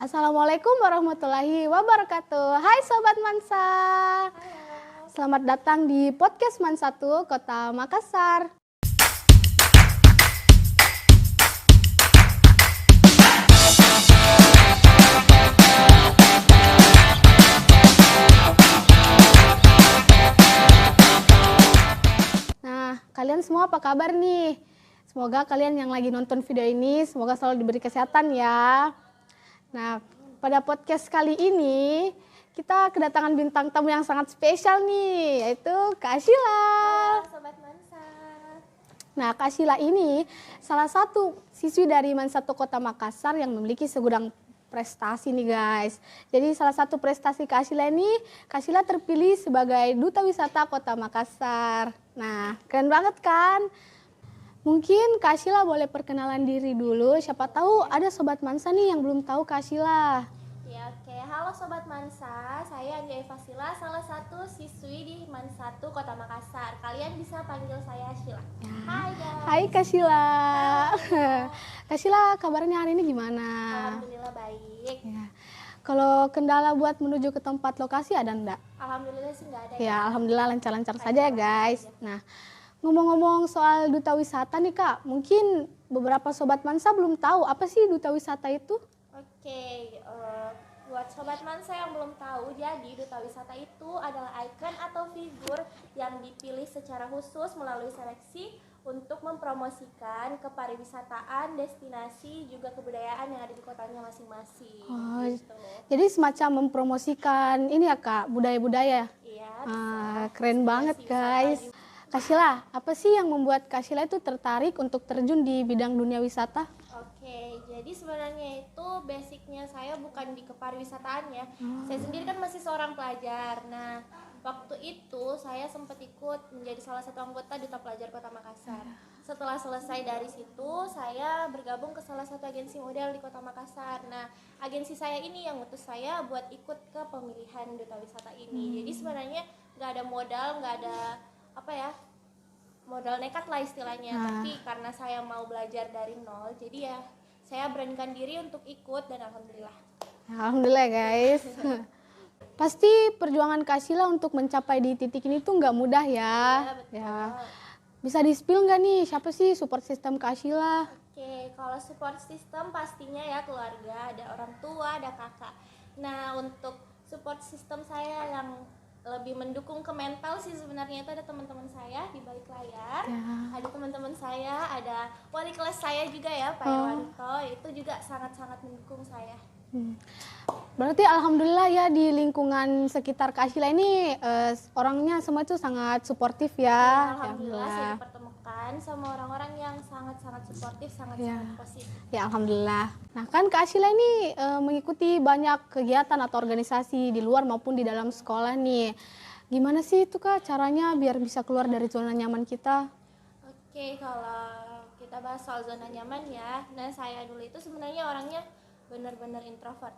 Assalamualaikum warahmatullahi wabarakatuh. Hai Sobat Mansa. Selamat datang di podcast Mansatu Kota Makassar. Nah, kalian semua apa kabar nih? Semoga kalian yang lagi nonton video ini semoga selalu diberi kesehatan ya. Nah, pada podcast kali ini kita kedatangan bintang tamu yang sangat spesial nih, yaitu Kak Sheila. Halo Sobat Mansa. Nah, Kak Sheila ini salah satu siswi dari Mansatu Kota Makassar yang memiliki segudang prestasi nih guys. Jadi salah satu prestasi Kak Sheila ini, Kak Sheila terpilih sebagai Duta Wisata Kota Makassar. Nah, keren banget kan? Mungkin Kak Sheila boleh perkenalan diri dulu, siapa tahu ada Sobat Mansa nih yang belum tahu Kak Sheila. Ya oke, halo Sobat Mansa, saya Anja Evasila, salah satu siswi di Mansatu Kota Makassar. Kalian bisa panggil saya Sheila. Ya. Hai guys. Hai Kak Sheila. Kak Sheila kabarnya hari ini gimana? Alhamdulillah baik. Ya. Kalau kendala buat menuju ke tempat lokasi ada enggak? Alhamdulillah sih nggak ada Ya, alhamdulillah lancar-lancar saja ya guys. Nah, ngomong-ngomong soal duta wisata nih Kak, mungkin beberapa Sobat Mansa belum tahu apa sih duta wisata itu? Oke, buat Sobat Mansa yang belum tahu, jadi Duta Wisata itu adalah ikon atau figur yang dipilih secara khusus melalui seleksi untuk mempromosikan kepariwisataan, destinasi, juga kebudayaan yang ada di kotanya masing-masing. Oh, Gitu. jadi semacam mempromosikan ini ya Kak, budaya-budaya. Iya, Keren banget guys. Kak Sheila, apa sih yang membuat Kak Sheila itu tertarik untuk terjun di bidang dunia wisata? Oke, jadi sebenarnya itu basicnya saya bukan di kepariwisataan ya. Saya sendiri kan masih seorang pelajar. Nah, waktu itu saya sempat ikut menjadi salah satu anggota Duta Pelajar Kota Makassar. Setelah selesai dari situ, saya bergabung ke salah satu agensi model di Kota Makassar. Nah, agensi saya ini yang ngutus saya buat ikut ke pemilihan Duta Wisata ini. Jadi sebenarnya nggak ada modal, nggak ada modal nekat lah istilahnya, tapi karena saya mau belajar dari nol, jadi ya saya beranikan diri untuk ikut dan alhamdulillah. Alhamdulillah guys. Pasti perjuangan Kak Sheila untuk mencapai di titik ini tuh nggak mudah ya. Betul. Ya. Bisa di-spill nggak nih siapa sih support system Kak Sheila? Oke, kalau support system pastinya ya keluarga, ada orang tua, ada kakak. Nah, untuk support system saya yang lebih mendukung ke mental sih sebenarnya itu ada teman-teman saya di balik layar. Ya. Ada teman-teman saya, ada wali kelas saya juga ya, Pak Irwanto, itu juga sangat-sangat mendukung saya. Berarti alhamdulillah ya di lingkungan sekitar Kak Sheila ini orangnya semua itu sangat suportif ya. Alhamdulillah saya dipertemukan sama orang-orang yang sangat-sangat suportif, sangat-sangat positif. Ya alhamdulillah. Nah kan Kak Sheila ini mengikuti banyak kegiatan atau organisasi di luar maupun di dalam sekolah nih. Gimana sih itu Kak caranya biar bisa keluar dari zona nyaman kita? Oke, kalau kita bahas soal zona nyaman ya, nah saya dulu itu sebenarnya orangnya benar-benar introvert.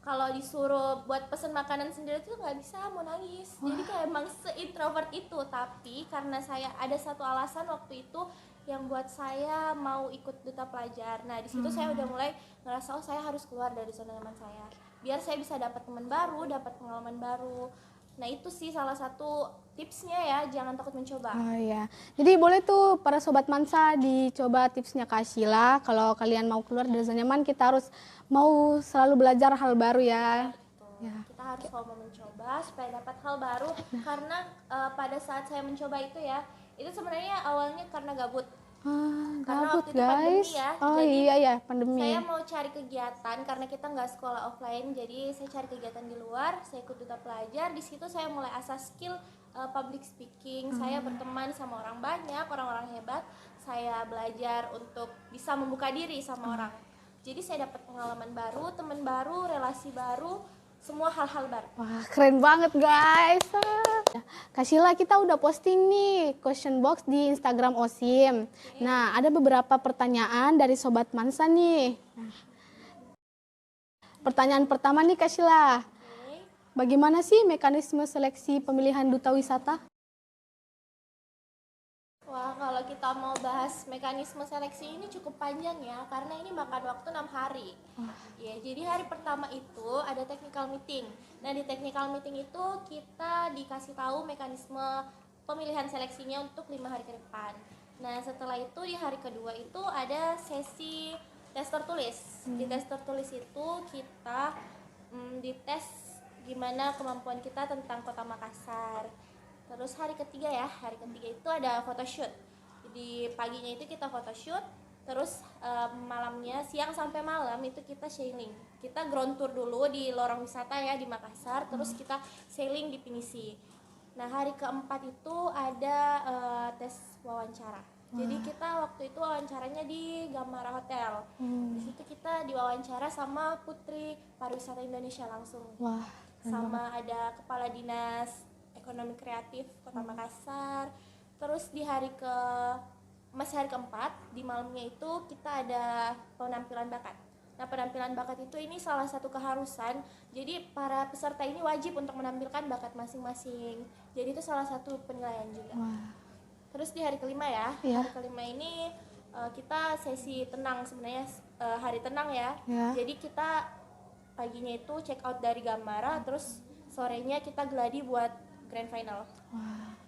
Kalau disuruh buat pesen makanan sendiri tuh nggak bisa, mau nangis. Jadi kayak emang se-introvert itu. Tapi karena saya ada satu alasan waktu itu yang buat saya mau ikut Duta Pelajar. Nah di situ saya udah mulai ngerasa oh saya harus keluar dari zona nyaman saya. Biar saya bisa dapat teman baru, dapat pengalaman baru. Nah itu sih salah satu tipsnya ya, jangan takut mencoba. Oh iya, jadi boleh tuh para Sobat Mansa dicoba tipsnya Kak Sheila. Kalau kalian mau keluar dari zona nyaman kita harus mau selalu belajar hal baru ya. Ya. Kita harus mau mencoba supaya dapat hal baru. Karena pada saat saya mencoba itu ya, itu sebenarnya awalnya karena gabut. Karena Gabut waktu itu pandemi guys. ya, Oh jadi iya ya pandemi. saya mau cari kegiatan karena kita nggak sekolah offline, jadi saya cari kegiatan di luar. Saya ikut Duta Pelajar, di situ saya mulai asah skill public speaking. Saya berteman sama orang banyak, orang-orang hebat. Saya belajar untuk bisa membuka diri sama orang. Jadi saya dapat pengalaman baru, teman baru, relasi baru, semua hal-hal baru. Wah keren banget guys. Kak Sheila kita udah posting nih question box di Instagram OSIM. Nah ada beberapa pertanyaan dari Sobat Mansa nih. Pertanyaan pertama nih Kak Sheila. Bagaimana sih mekanisme seleksi pemilihan duta wisata? Wah, kalau kita mau bahas mekanisme seleksi ini cukup panjang ya, karena ini makan waktu 6 hari. Ya, jadi hari pertama itu ada technical meeting. Nah, di technical meeting itu kita dikasih tahu mekanisme pemilihan seleksinya untuk 5 hari ke depan. Nah, setelah itu di hari kedua itu ada sesi tes tertulis. Di tes tertulis itu kita dites gimana kemampuan kita tentang Kota Makassar. Terus hari ketiga itu ada photoshoot. Jadi paginya itu kita photoshoot, terus malamnya siang sampai malam itu kita sailing. Kita ground tour dulu di lorong wisata ya di Makassar, terus kita sailing di Pinisi. Nah, hari keempat itu ada tes wawancara. Jadi kita waktu itu wawancaranya di Gamara Hotel. Di situ kita diwawancara sama Putri Pariwisata Indonesia langsung. Wah, sama ada Kepala Dinas Ekonomi Kreatif Kota Makassar. Terus di hari keempat di malamnya itu kita ada penampilan bakat. Nah, penampilan bakat itu ini salah satu keharusan. Jadi para peserta ini wajib untuk menampilkan bakat masing-masing. Jadi itu salah satu penilaian juga. Wah. Terus di hari kelima ya, hari kelima ini kita sesi tenang sebenarnya, hari tenang ya. Jadi kita paginya itu check out dari Gamara, terus sorenya kita gladi buat grand final. Wah,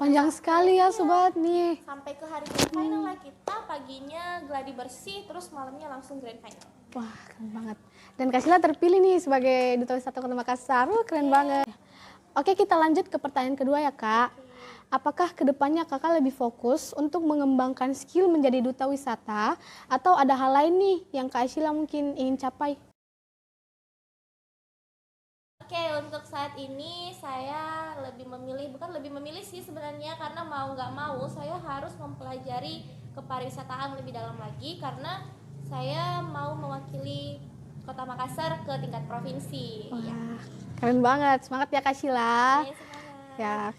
panjang sekali ya sobat nih. Sampai ke hari grand final lah, kita paginya gladi bersih, terus malamnya langsung grand final. Wah, keren banget. Dan Kak Sheila terpilih nih sebagai Duta Wisata Kota Makassar. Keren banget. Oke, kita lanjut ke pertanyaan kedua ya Kak. Apakah kedepannya kakak lebih fokus untuk mengembangkan skill menjadi duta wisata atau ada hal lain nih yang Kak Sheila mungkin ingin capai? Oke, untuk saat ini saya bukan lebih memilih sih sebenarnya, karena mau nggak mau saya harus mempelajari kepariwisataan lebih dalam lagi, karena saya mau mewakili Kota Makassar ke tingkat provinsi. Wah, keren banget. Semangat ya Kak Sheila. Ya.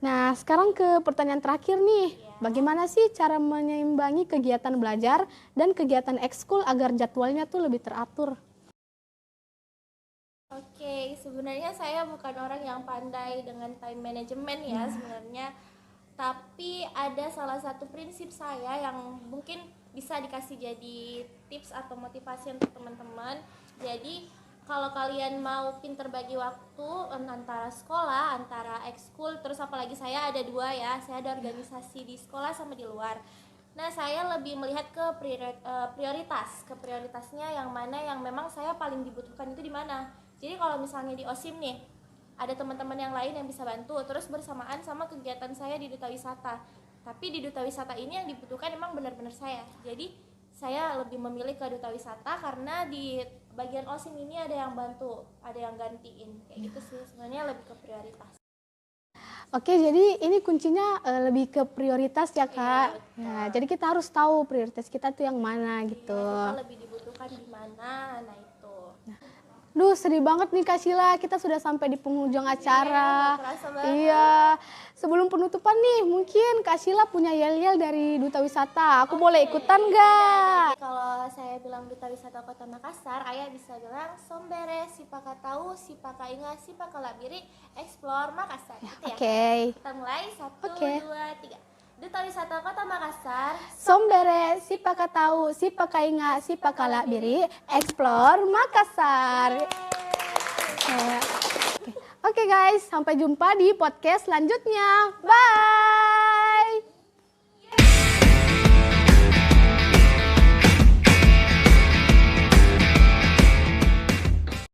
Nah, sekarang ke pertanyaan terakhir nih. Bagaimana sih cara menyeimbangi kegiatan belajar dan kegiatan ekskul agar jadwalnya tuh lebih teratur? Oke, sebenarnya saya bukan orang yang pandai dengan time management ya sebenarnya. Tapi ada salah satu prinsip saya yang mungkin bisa dikasih jadi tips atau motivasi untuk teman-teman. Jadi kalau kalian mau pinter bagi waktu antara sekolah, antara ekskul, terus apalagi saya ada 2 ya, saya ada organisasi di sekolah sama di luar. Nah, saya lebih melihat ke prioritasnya yang mana yang memang saya paling dibutuhkan itu di mana. Jadi kalau misalnya di OSIM nih, ada teman-teman yang lain yang bisa bantu, terus bersamaan sama kegiatan saya di Duta Wisata. Tapi di Duta Wisata ini yang dibutuhkan memang benar-benar saya. Jadi saya lebih memilih ke Duta Wisata karena di bagian OSIM ini ada yang bantu, ada yang gantiin. Kayak gitu sih, sebenarnya lebih ke prioritas. Oke, jadi ini kuncinya lebih ke prioritas ya Kak. Ya, jadi kita harus tahu prioritas kita tuh yang mana gitu. Kita lebih dibutuhkan di mana, nah itu. Duh, sedih banget nih Kak Sheila, kita sudah sampai di penghujung acara. Iya, sebelum penutupan nih, mungkin Kak Sheila punya yel-yel dari Duta Wisata. Aku boleh ikutan nggak? Kalau saya bilang Duta Wisata Kota Makassar, ayah bisa bilang Sombere, Sipaka Tahu, Sipaka Ingat, Sipaka Labiri, Explore Makassar. Gitu ya. Oke. Kita mulai 1, 2, 3. Duta Wisata Kota Makassar, Sombere, Sipaka Tahu, Sipaka Ingat, Sipaka Labiri, Explore Makassar. Oke guys, sampai jumpa di podcast selanjutnya. Bye.